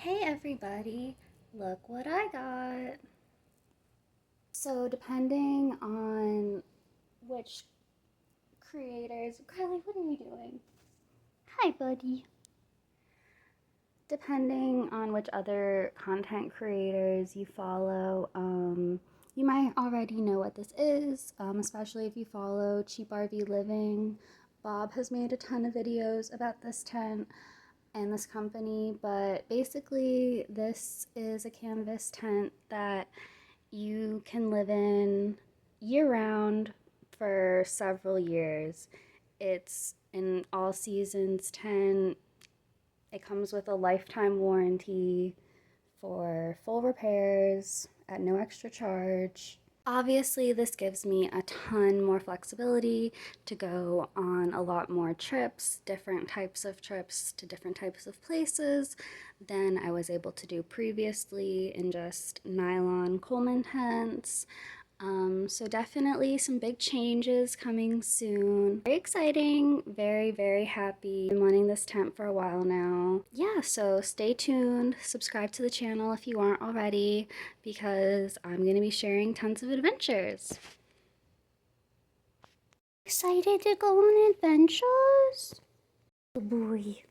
Hey everybody, look what I got. So depending on which creators, Kylie, what are you doing? Hi buddy. Depending on which other content creators you follow, you might already know what this is, especially if you follow Cheap RV Living. Bob has made a ton of videos about this tent and this company, but basically this is a canvas tent that you can live in year-round for several years. It's an all-seasons tent. It comes with a lifetime warranty for full repairs at no extra charge. Obviously, this gives me a ton more flexibility to go on a lot more trips, different types of trips to different types of places than I was able to do previously in just nylon Coleman tents. So definitely some big changes coming soon. Very exciting, very happy. Been wanting this tent for a while now. Yeah, so stay tuned, subscribe to the channel if you aren't already, because I'm gonna be sharing tons of adventures. Excited to go on adventures? Oh boy,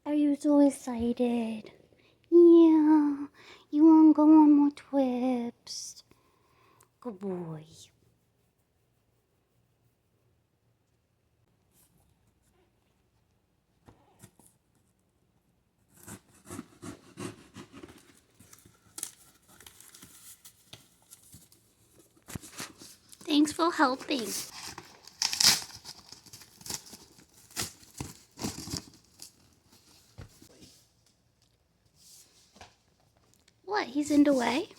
are you so excited? Yeah, you wanna go on more trips? Good boy. Thanks for helping. What, he's in the way?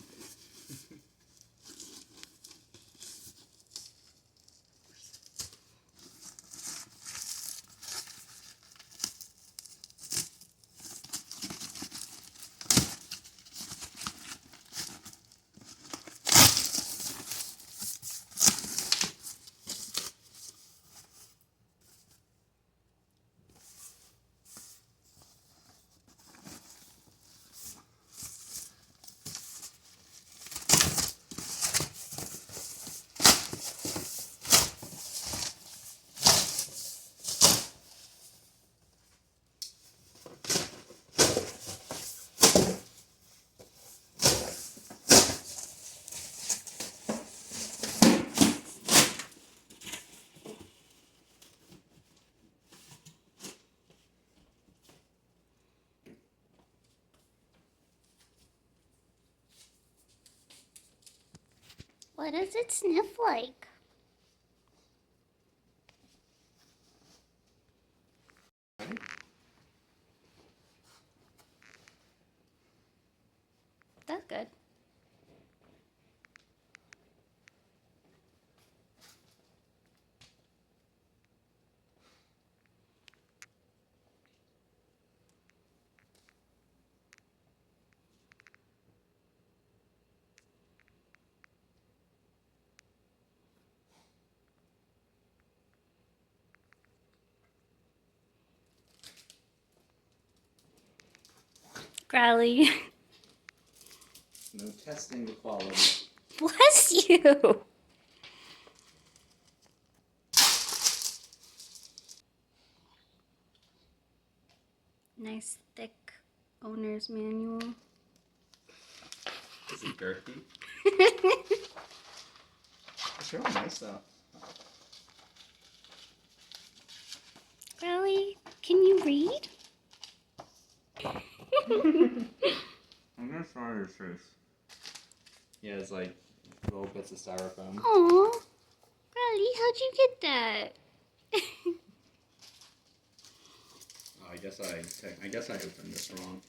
What does it sniff like? That's good. Growly. No testing the quality. Bless you. Nice thick owner's manual. Is it girthy? It's real nice though. Growly, can you read? I'm gonna try your face. Yeah, it's like little bits of styrofoam. Aw, Growly, how'd you get that? Oh, I guess I opened this wrong.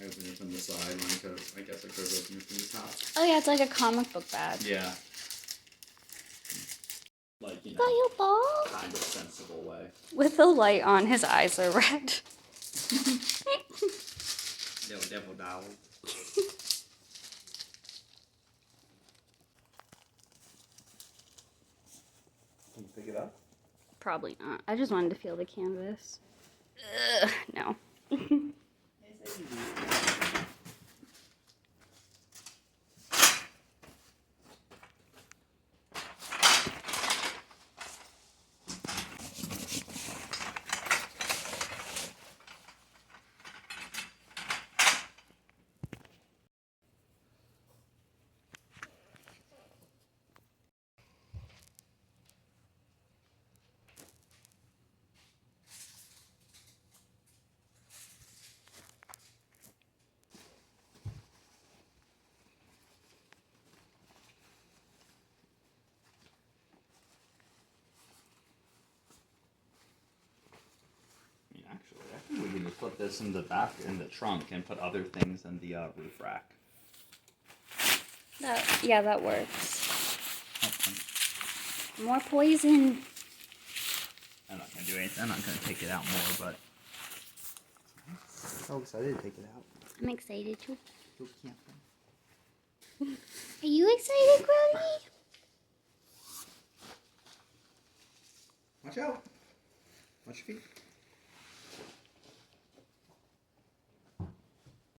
I opened it from the side when I guess I could have opened it from the top. Oh yeah, it's like a comic book bag. Yeah. Like, you Got know, your ball? kind of sensible way. With the light on, his eyes are red. Devil doll. Can you pick it up? Probably not. I just wanted to feel the canvas. Ugh, no. Yes, I do. We can just put this in the back in the trunk and put other things in the roof rack. That works. Okay. More poison. I'm not gonna do anything. I'm not gonna take it out more, but so excited to take it out. I'm excited too. Who can't? Are you excited, Brody? Watch out! Watch your feet.